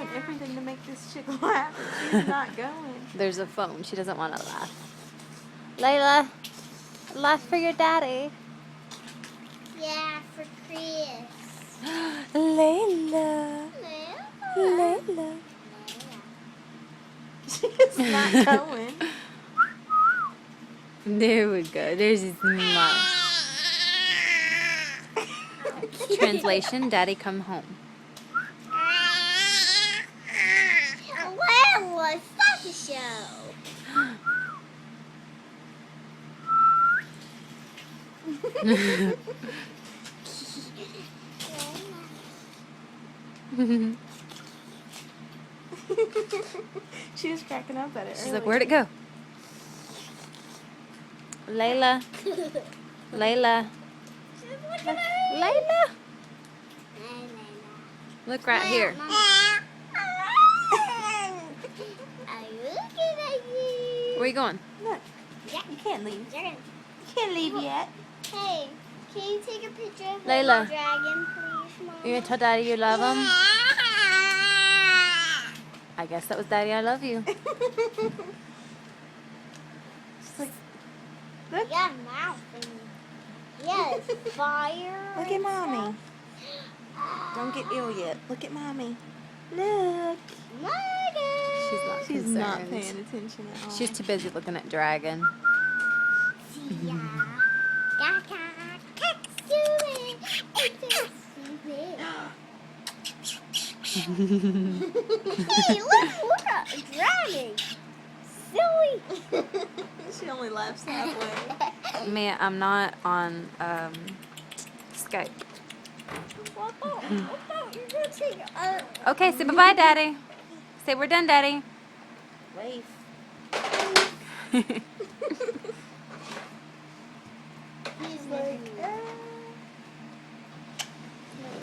doing everything to make this chick laugh, but she's not going. There's a phone. She doesn't want to laugh. Layla, laugh for your daddy. Yeah, for Chris. Layla. Layla. She's not going. There we go. There's his smile. Translation, Daddy come home. Layla, stop the show. She was cracking up at it. She's like, where'd it go? Layla. Layla. Layla. Look right here. Are you looking at you? Where you going? Look, Yeah. you can't leave. You're gonna... You can't leave yet. Hey, can you take a picture of Layla. the dragon, please, Mom? You gonna tell Daddy you love him? I guess that was Daddy, I love you. She's like, look, Yeah, mouth and yes, fire. look at mommy. Don't get ill yet. Look at mommy. Look. She's not She's concerned. not paying attention at all. She's too busy looking at Dragon. Hey, look at a dragon. Silly. She only laughs halfway. Man, I'm not on Skype. Okay, say bye-bye, Daddy. Say we're done, Daddy. Wave. He's like,